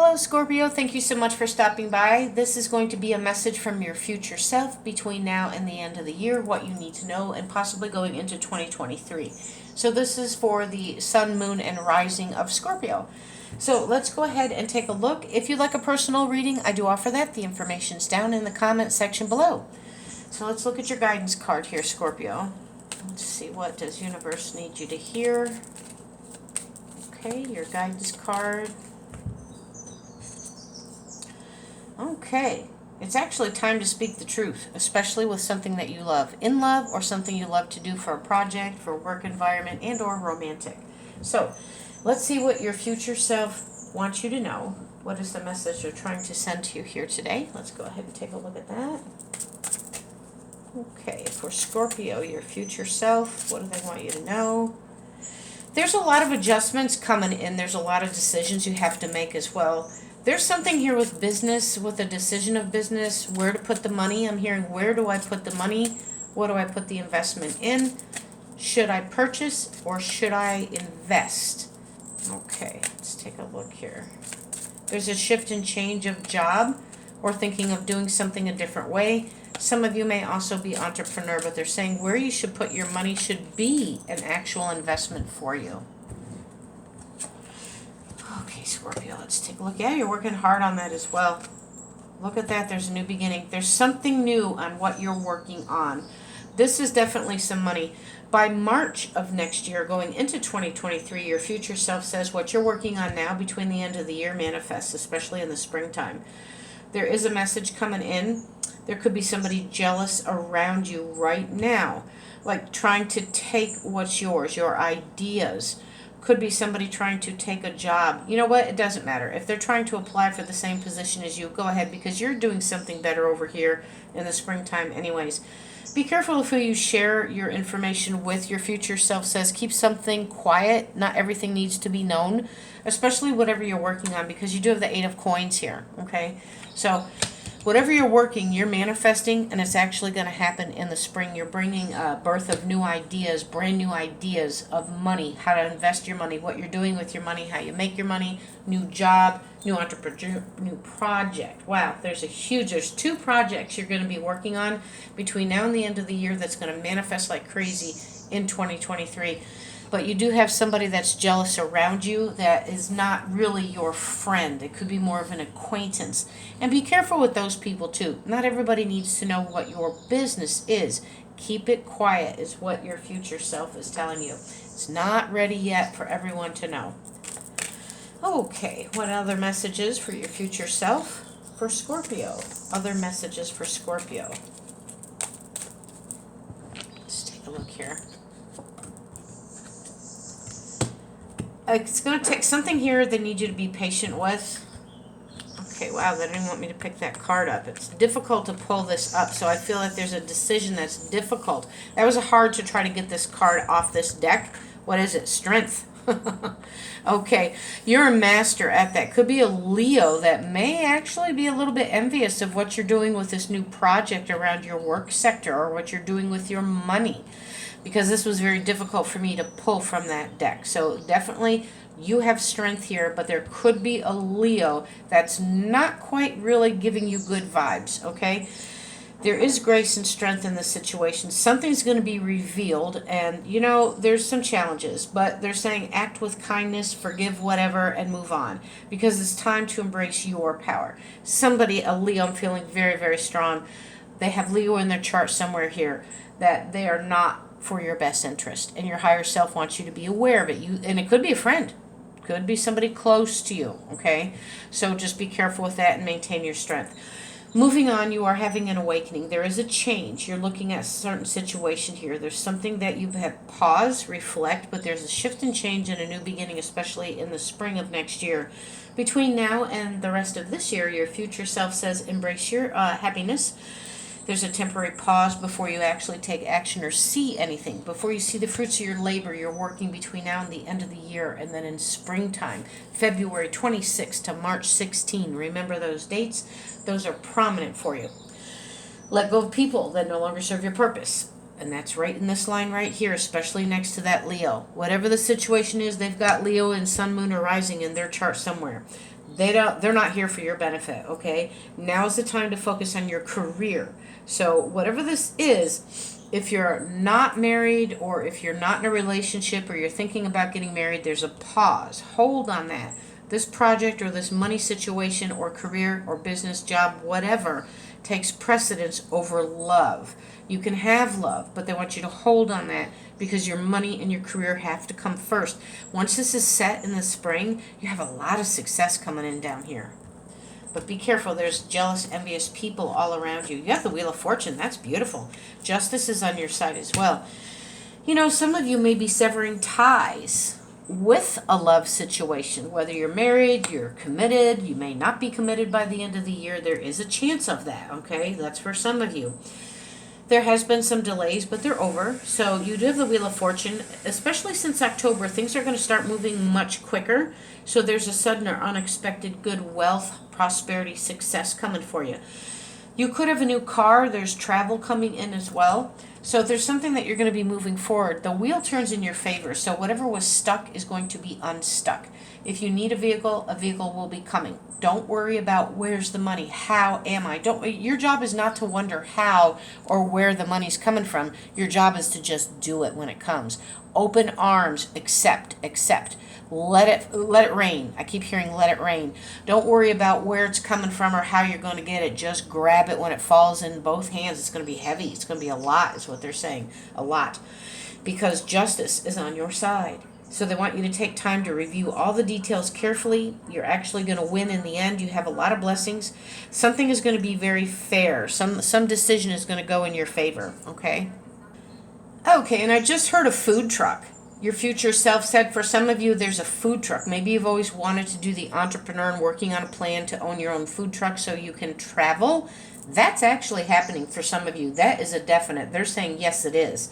Hello, Scorpio. Thank you so much for stopping by. This is going to be a message from your future self between now and the end of the year, what you need to know, and possibly going into 2023. So, this is for the sun, moon, and rising of Scorpio. So, let's go ahead and take a look. If you'd like a personal reading, I do offer that. The information's down in the comment section below. So, let's look at your guidance card here, Scorpio. Let's see, what does universe need you to hear? Okay, your guidance card. Okay, it's actually time to speak the truth, especially with something that you love in love or something you love to do for a project, for a work environment, and or romantic. So let's see what your future self wants you to know. What is the message they're trying to send to you here today? Let's go ahead and take a look at that. Okay, for Scorpio, your future self, what do they want you to know? There's a lot of adjustments coming in. There's a lot of decisions you have to make as well. There's something here with business, with a decision of business, where to put the money. I'm hearing, where do I put the money? What do I put the investment in? Should I purchase or should I invest? Okay, let's take a look here. There's a shift and change of job or thinking of doing something a different way. Some of you may also be entrepreneur, but they're saying where you should put your money should be an actual investment for you. Okay, Scorpio, let's take a look. Yeah, you're working hard on that as well. Look at that. There's a new beginning. There's something new on what you're working on. This is definitely some money. By March of next year, going into 2023, your future self says what you're working on now between the end of the year manifests, especially in the springtime. There is a message coming in. There could be somebody jealous around you right now, like trying to take what's yours, your ideas. Could be somebody trying to take a job. You know what? It doesn't matter. If they're trying to apply for the same position as you, go ahead because you're doing something better over here in the springtime anyways. Be careful of who you share your information with. Your future self says keep something quiet. Not everything needs to be known, especially whatever you're working on because you do have the 8 of coins here, okay? So whatever you're working, you're manifesting, and it's actually going to happen in the spring. You're bringing a birth of new ideas, brand new ideas of money, how to invest your money, what you're doing with your money, how you make your money, new job, new entrepreneur, new project. Wow, there's 2 projects you're going to be working on between now and the end of the year that's going to manifest like crazy in 2023. But you do have somebody that's jealous around you that is not really your friend. It could be more of an acquaintance. And be careful with those people too. Not everybody needs to know what your business is. Keep it quiet is what your future self is telling you. It's not ready yet for everyone to know. Okay, what other messages for your future self? For Scorpio. Other messages for Scorpio. Let's take a look here. It's going to take something here they need you to be patient with. Okay, wow, they didn't want me to pick that card up. It's difficult to pull this up, so I feel like there's a decision that's difficult. That was hard to try to get this card off this deck. What is it? Strength. Okay, you're a master at that. Could be a Leo that may actually be a little bit envious of what you're doing with this new project around your work sector or what you're doing with your money. Because this was very difficult for me to pull from that deck. So definitely you have strength here, but there could be a Leo that's not quite really giving you good vibes, okay? There is grace and strength in this situation. Something's going to be revealed, and you know, there's some challenges, but they're saying act with kindness, forgive whatever, and move on. Because it's time to embrace your power. Somebody, a Leo, I'm feeling very, very strong. They have Leo in their chart somewhere here, that they are not for your best interest, and your higher self wants you to be aware of it. And it could be a friend, could be somebody close to you, okay? So just be careful with that and maintain your strength. Moving on, you are having an awakening. There is a change. You're looking at a certain situation here. There's something that you've had pause, reflect, but there's a shift and change and a new beginning, especially in the spring of next year. Between now and the rest of this year, your future self says embrace your happiness. There's a temporary pause before you actually take action or see anything. Before you see the fruits of your labor, you're working between now and the end of the year. And then in springtime, February 26th to March 16. Remember those dates? Those are prominent for you. Let go of people that no longer serve your purpose. And that's right in this line right here, especially next to that Leo. Whatever the situation is, they've got Leo and Sun, Moon, or Rising in their chart somewhere. They're not here for your benefit, okay? Now is the time to focus on your career. So whatever this is, if you're not married or if you're not in a relationship or you're thinking about getting married, there's a pause. Hold on that. This project or this money situation or career or business job, whatever, takes precedence over love. You can have love, but they want you to hold on that because your money and your career have to come first. Once this is set in the spring, you have a lot of success coming in down here. But be careful, there's jealous, envious people all around you. You have the Wheel of Fortune, that's beautiful. Justice is on your side as well. You know, some of you may be severing ties with a love situation. Whether you're married, you're committed, you may not be committed by the end of the year. There is a chance of that, okay? That's for some of you. There has been some delays, but they're over. So you do have the Wheel of Fortune, especially since October. Things are going to start moving much quicker. So there's a sudden or unexpected good wealth, prosperity, success coming for you. You could have a new car. There's travel coming in as well. So there's something that you're going to be moving forward. The wheel turns in your favor. So whatever was stuck is going to be unstuck. If you need a vehicle will be coming. Don't worry about where's the money. How am I? Your job is not to wonder how or where the money's coming from. Your job is to just do it when it comes. Open arms, accept. Let it rain. I keep hearing let it rain. Don't worry about where it's coming from or how you're going to get it. Just grab it when it falls in both hands. It's going to be heavy. It's going to be a lot, is what they're saying. A lot. Because justice is on your side. So they want you to take time to review all the details carefully. You're actually going to win in the end. You have a lot of blessings. Something is going to be very fair. Some decision is going to go in your favor, okay? Okay, and I just heard a food truck. Your future self said for some of you there's a food truck. Maybe you've always wanted to do the entrepreneur and working on a plan to own your own food truck so you can travel. That's actually happening for some of you. That is a definite. They're saying yes, it is.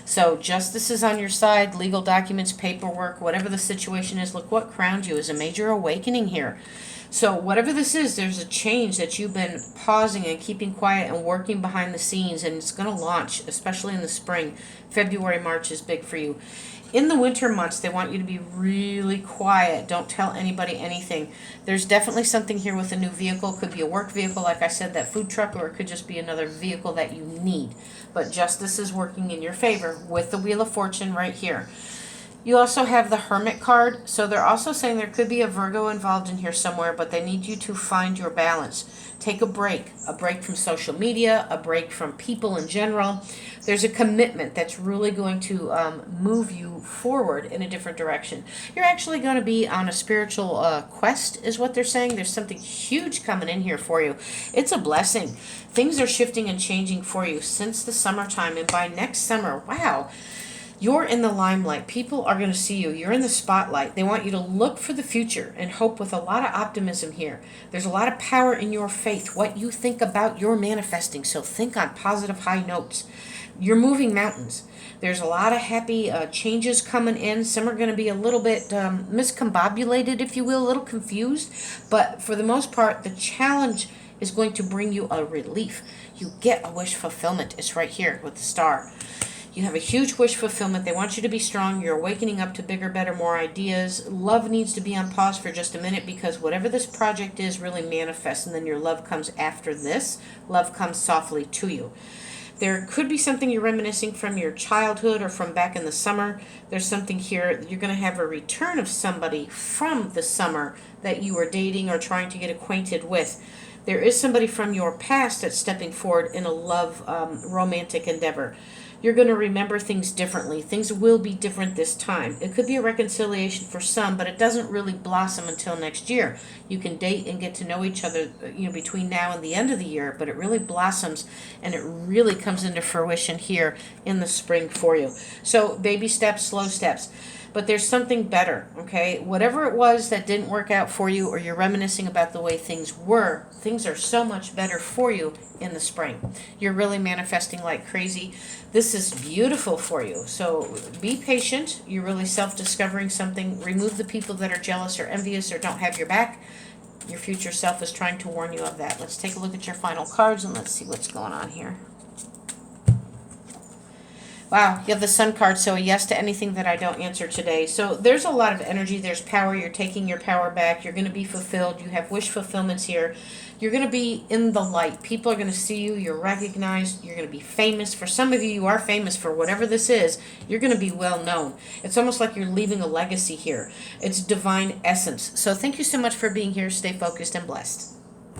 So justice is on your side, legal documents, paperwork, whatever the situation is. Look what crowned you is a major awakening here. So whatever this is, there's a change that you've been pausing and keeping quiet and working behind the scenes, and it's going to launch, especially in the spring. February, March is big for you. In the winter months, they want you to be really quiet. Don't tell anybody anything. There's definitely something here with a new vehicle. Could be a work vehicle, like I said, that food truck, or it could just be another vehicle that you need. But justice is working in your favor with the Wheel of Fortune right here. You also have the Hermit card. So they're also saying there could be a Virgo involved in here somewhere, but they need you to find your balance. Take a break from social media, a break from people in general. There's a commitment that's really going to move you forward in a different direction. You're actually going to be on a spiritual quest, is what they're saying. There's something huge coming in here for you. It's a blessing. Things are shifting and changing for you since the summertime, and by next summer, wow, you're in the limelight. People are going to see you. You're in the spotlight. They want you to look for the future and hope with a lot of optimism here. There's a lot of power in your faith. What you think about, you're manifesting. So think on positive high notes. You're moving mountains. There's a lot of happy changes coming in. Some are going to be a little bit miscombobulated, if you will, a little confused. But for the most part, the challenge is going to bring you a relief. You get a wish fulfillment. It's right here with the star. You have a huge wish fulfillment. They want you to be strong. You're awakening up to bigger, better, more ideas. Love needs to be on pause for just a minute because whatever this project is really manifests, and then your love comes after this. Love comes softly to you. There could be something you're reminiscing from your childhood or from back in the summer. There's something here. You're going to have a return of somebody from the summer that you were dating or trying to get acquainted with. There is somebody from your past that's stepping forward in a love romantic endeavor. You're going to remember things differently. Things will be different this time. It could be a reconciliation for some, but it doesn't really blossom until next year. You can date and get to know each other, between now and the end of the year, but it really blossoms and it really comes into fruition here in the spring for you. So baby steps, slow steps. But there's something better, okay? Whatever it was that didn't work out for you, or you're reminiscing about the way things were, things are so much better for you in the spring. You're really manifesting like crazy. This is beautiful for you. So be patient. You're really self-discovering something. Remove the people that are jealous or envious or don't have your back. Your future self is trying to warn you of that. Let's take a look at your final cards and let's see what's going on here. Wow, you have the Sun card, so a yes to anything that I don't answer today. So there's a lot of energy, there's power, you're taking your power back, you're going to be fulfilled, you have wish fulfillments here. You're going to be in the light. People are going to see you, you're recognized, you're going to be famous. For some of you, you are famous for whatever this is. You're going to be well known. It's almost like you're leaving a legacy here. It's divine essence. So thank you so much for being here. Stay focused and blessed.